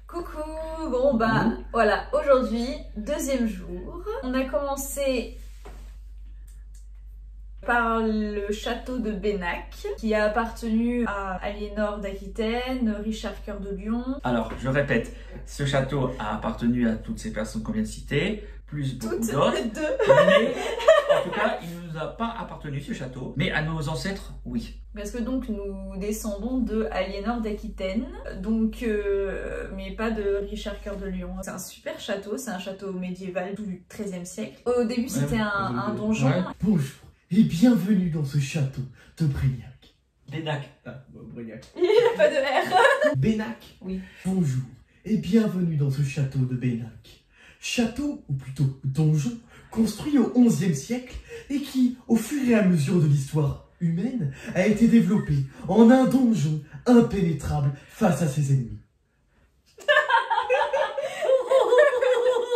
Coucou, bon bah voilà, aujourd'hui, deuxième jour. On a commencé par le château de Bennac, qui a appartenu à Aliénor d'Aquitaine, Richard Cœur de Lion. Alors, je répète, ce château a appartenu à toutes ces personnes qu'on vient de citer, plus beaucoup d'autres. Mais en tout cas, il ne nous a pas appartenu ce château, mais à nos ancêtres, oui. Parce que donc nous descendons de Aliénor d'Aquitaine, donc mais pas de Richard Cœur de Lion. C'est un super château, c'est un château médiéval du XIIIe siècle. Au début, c'était un donjon. Ouais. Bonjour et bienvenue dans ce château de Brignac. Bennac. Ah, bon, Brignac. Il n'a pas de R. Bennac. Oui. Bonjour et bienvenue dans ce château de Bennac. Château, ou plutôt donjon, construit au XIe siècle et qui, au fur et à mesure de l'histoire humaine, a été développé en un donjon impénétrable face à ses ennemis.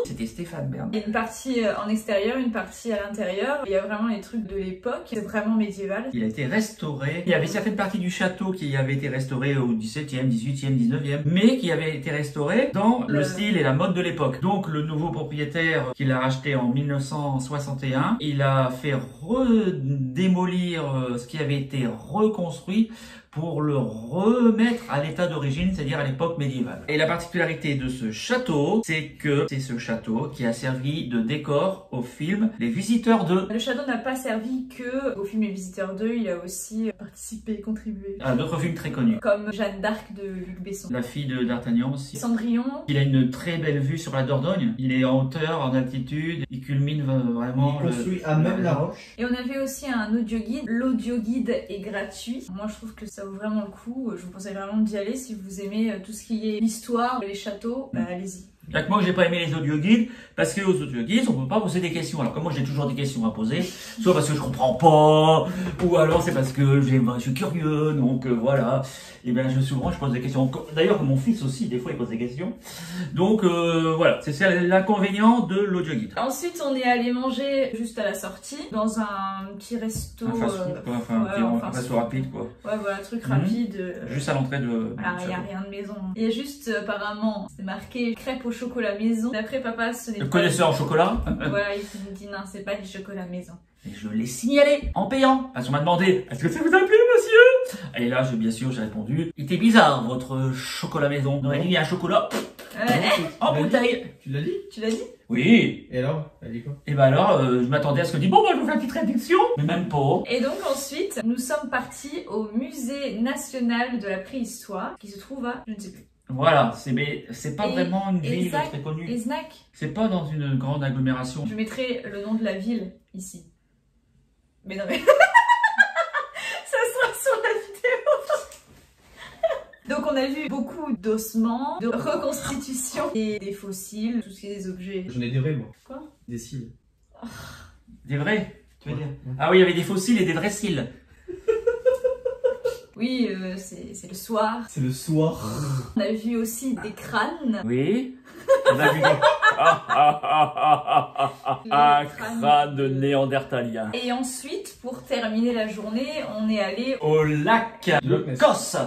C'était Stéphane Bern. Il y a une partie en extérieur, une partie à l'intérieur. Il y a vraiment les trucs de l'époque, c'est vraiment médiéval. Il a été restauré. Il y avait certaines parties du château qui avaient été restaurées au XVIIe, XVIIIe, XIXe, mais qui avaient été restaurées dans le style et la mode de l'époque. Donc le nouveau propriétaire qui l'a racheté en 1961, il a fait redémolir ce qui avait été reconstruit pour le remettre à l'état d'origine, c'est-à-dire à l'époque médiévale. Et la particularité de ce château, c'est que c'est ce château qui a servi de décor au film Les Visiteurs 2. Le château n'a pas servi que au film Les Visiteurs 2, il a aussi participé, contribué. Un autre film très connu. Comme Jeanne d'Arc de Luc Besson. La fille de d'Artagnan aussi. Cendrillon. Il a une très belle vue sur la Dordogne. Il est en hauteur, en altitude. Il culmine vraiment. Il construit à même la roche. Et on avait aussi un audio guide. L'audio guide est gratuit. Moi, je trouve que ça vaut vraiment le coup. Je vous conseille vraiment d'y aller si vous aimez tout ce qui est l'histoire, les châteaux. Bah, allez-y. Y'a que moi que j'ai pas aimé les audio guides, parce que aux audio guides, on peut pas poser des questions. Alors que moi j'ai toujours des questions à poser, soit parce que je comprends pas, ou alors c'est parce que je suis curieux, donc voilà. Et bien souvent je pose des questions. D'ailleurs mon fils aussi, des fois il pose des questions. Donc voilà, c'est l'inconvénient de l'audio guide. Ensuite on est allé manger juste à la sortie, dans un petit resto. Un fast-food quoi, un resto rapide quoi. Ouais voilà, truc rapide. Juste à l'entrée de... Voilà, il n'y a rien de maison. Il y a juste apparemment, c'est marqué crêpes au chocolat maison. D'après papa, ce n'est pas... Le connaisseur en chocolat. Voilà, il me dit non, c'est pas du chocolat maison. Et je l'ai signalé en payant. Parce qu'on m'a demandé, est-ce que ça vous a plu, monsieur? Et là, bien sûr, j'ai répondu, il était bizarre, votre chocolat maison. On aurait dit un chocolat en bouteille. Tu l'as dit? Tu l'as dit? Oui. Et alors? Elle dit quoi? Et ben alors, je m'attendais à ce que dit, bon, bah, je vous fais une petite réduction. Mais même pas. Et donc ensuite, nous sommes partis au musée national de la préhistoire, qui se trouve à, je ne sais plus. Voilà, c'est pas vraiment une ville très connue. Et Znac. C'est pas dans une grande agglomération. Je mettrai le nom de la ville ici. Mais non mais... ça sera sur la vidéo. Donc on a vu beaucoup d'ossements, de reconstitution, et des fossiles, tout ce qui est des objets. J'en ai des vrais moi. Quoi? Des cils. Des vrais, tu veux dire? Ah oui, il y avait des fossiles et des vrais cils. Oui, c'est le soir. C'est le soir. On a vu aussi des crânes. Oui. On a vu un crâne de néandertalien. Et ensuite, pour terminer la journée, on est allé au lac de Kos.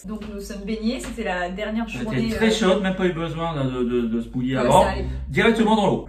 Donc nous sommes baignés, c'était la dernière journée. C'était très chaude, même pas eu besoin de se mouiller avant. Directement dans l'eau.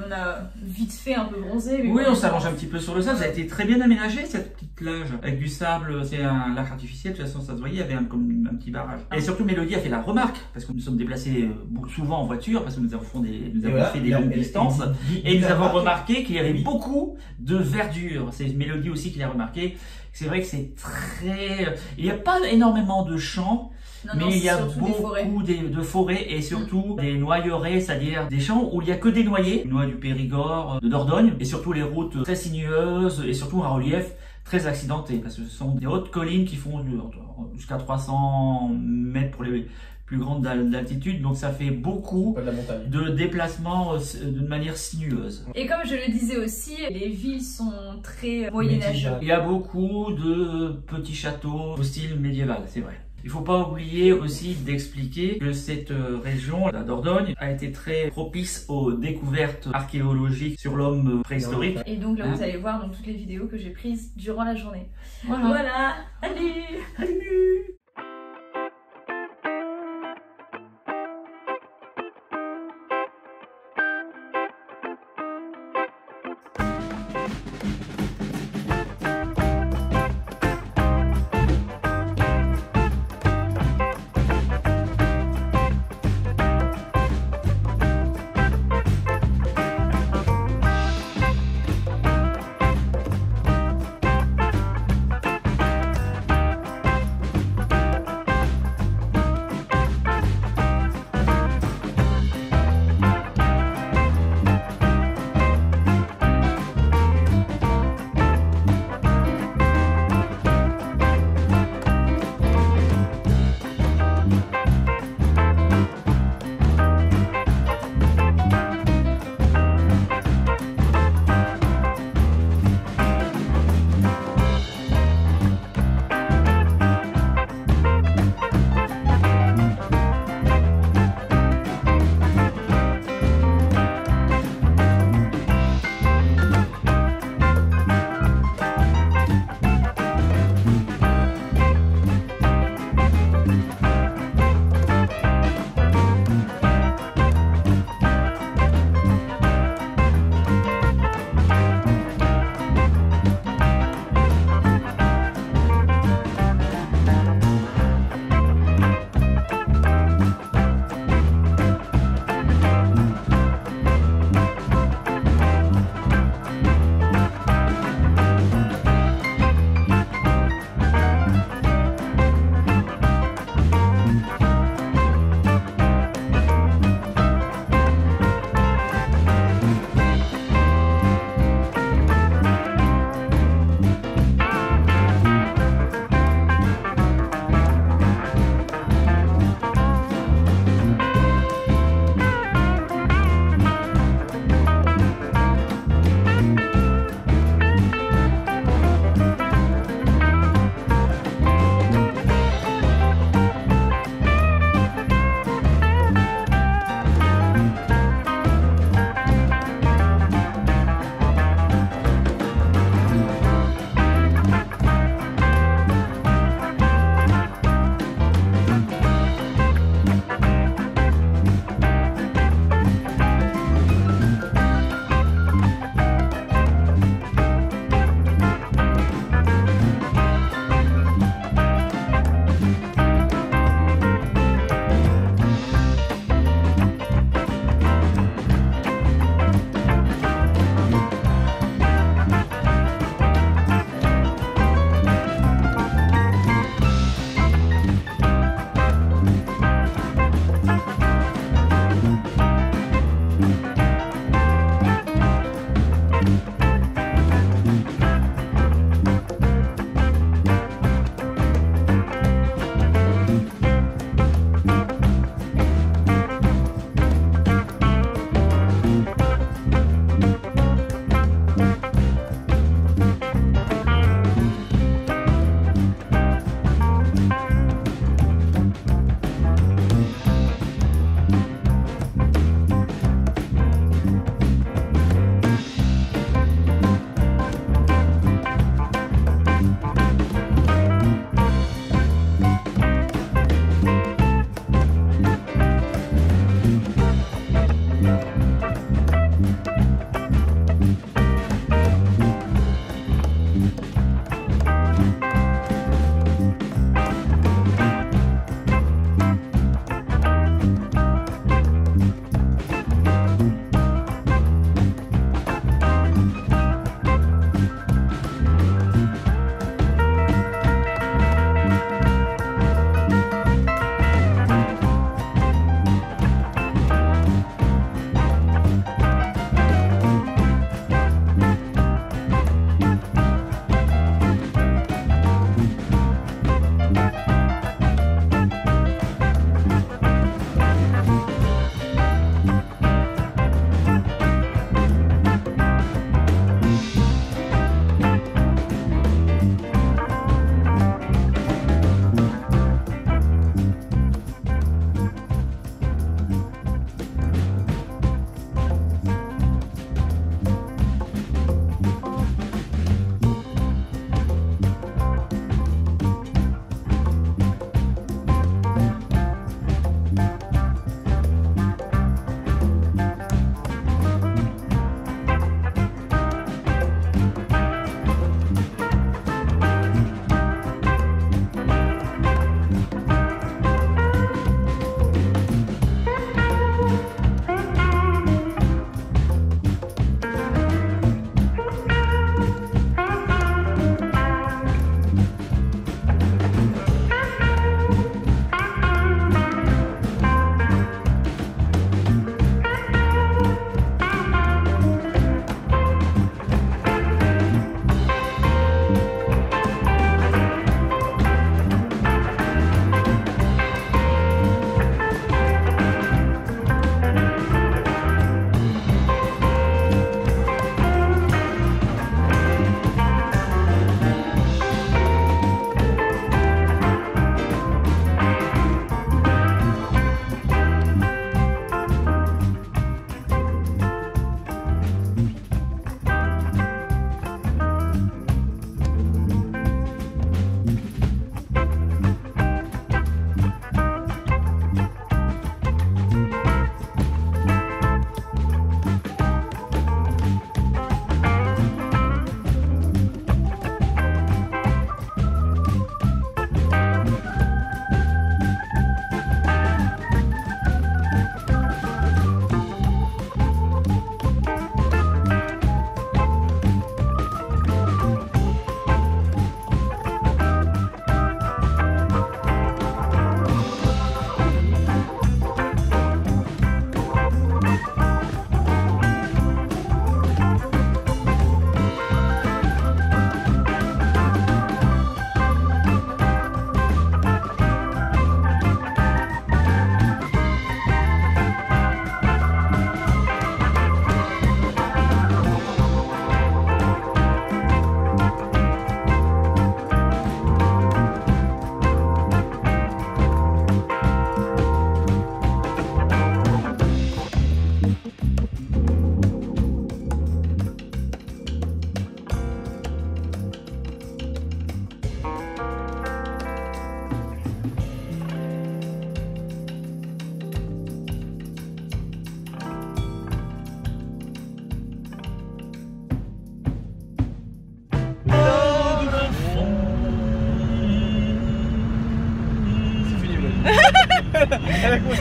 On a vite fait un peu bronzé. Mais oui, on s'allonge un petit peu sur le sable. Ça a été très bien aménagé, cette petite plage. Avec du sable, c'est un lac artificiel. De toute façon, ça se voyait, il y avait comme un petit barrage. Et surtout, Mélodie a fait la remarque, parce que nous sommes déplacés souvent en voiture, parce que nous avons fait des longues distances. Et nous avons remarqué qu'il y avait beaucoup de verdure. C'est Mélodie aussi qui l'a remarqué. C'est vrai que c'est très... Il n'y a pas énormément de champs. Mais il y a beaucoup de forêts et surtout des noyeraies, c'est-à-dire des champs où il n'y a que des noyers, noix du Périgord, de Dordogne, et surtout les routes très sinueuses et surtout un relief très accidenté parce que ce sont des hautes collines qui font jusqu'à 300 mètres pour les plus grandes d'altitude, donc ça fait beaucoup de déplacements de manière sinueuse. Et comme je le disais aussi, les villes sont très moyenâgeuses. Il y a beaucoup de petits châteaux au style médiéval, c'est vrai. Il ne faut pas oublier aussi d'expliquer que cette région, la Dordogne, a été très propice aux découvertes archéologiques sur l'homme préhistorique. Et donc là, vous allez voir dans toutes les vidéos que j'ai prises durant la journée. Voilà. Salut.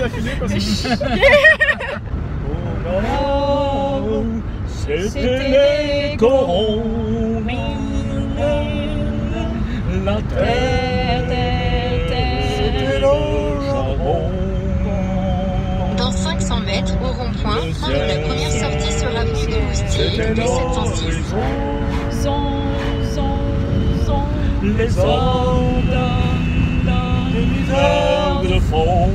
la fumée quand c'est c'était les corons. La terre, c'était le charbon. Dans 500 mètres, au rond-point, prendre la première sortie sur l'avenue de Moustier, rue 706. Les ondes des misères de fond.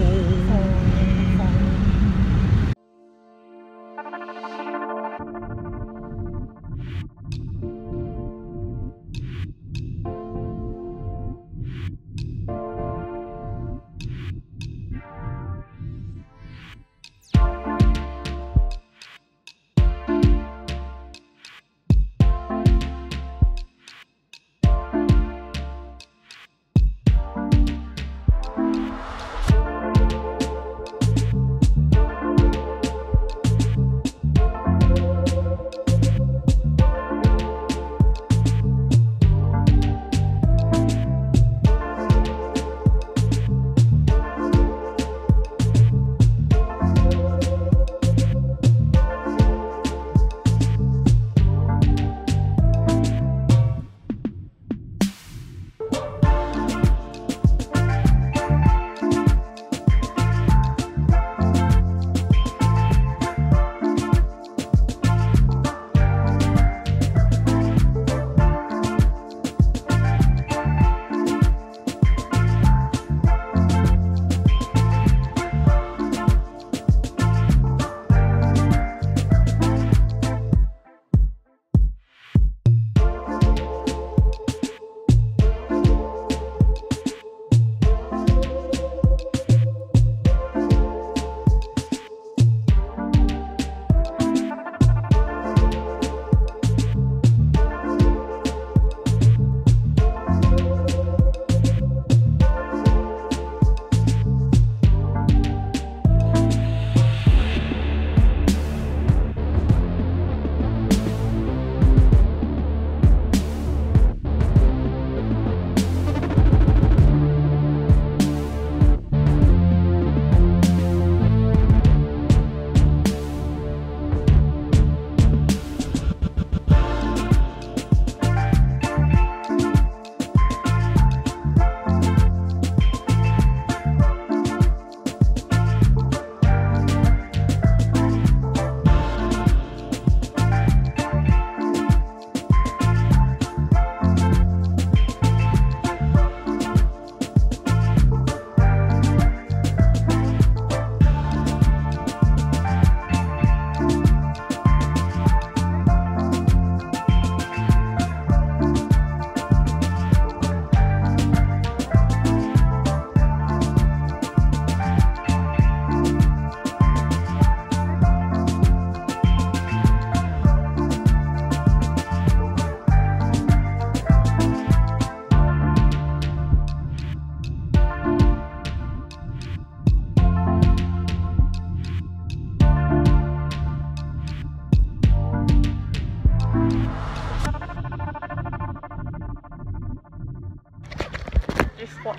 J'ai froid.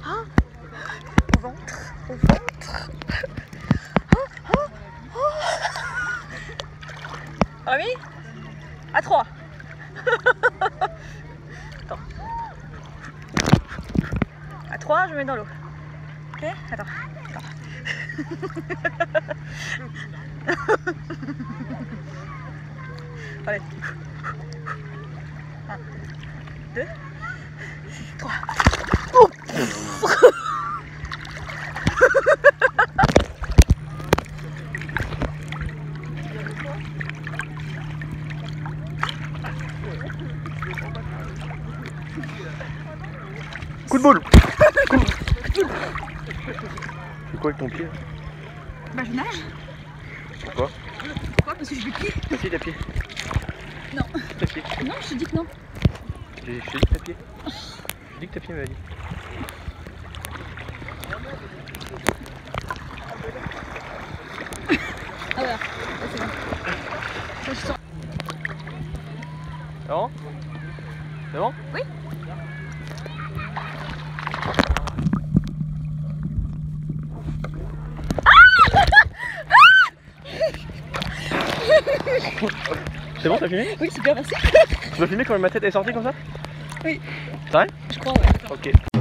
Ah, au ventre, au ventre. Rémi, à 3. Attends. À 3, je mets dans l'eau. Ok, attends. Allez. 1, 2, 3. Oh. Coup de boule. C'est quoi avec ton pied? Bah je nage. Pourquoi? Pourquoi? Parce que j'ai le pied. Ta pied. Non. Ta pied. Non, je te dis que non. Je t'ai dit que ta pied. Je dis que ta pied m'a dit. Ah voilà, c'est bon. Ça, je sens. C'est bon? C'est bon? Oui. C'est bon, t'as filmé? Oui, super, merci. Tu vas filmer quand ma tête est sortie comme ça? Oui. C'est vrai? Je crois, ouais. Ok.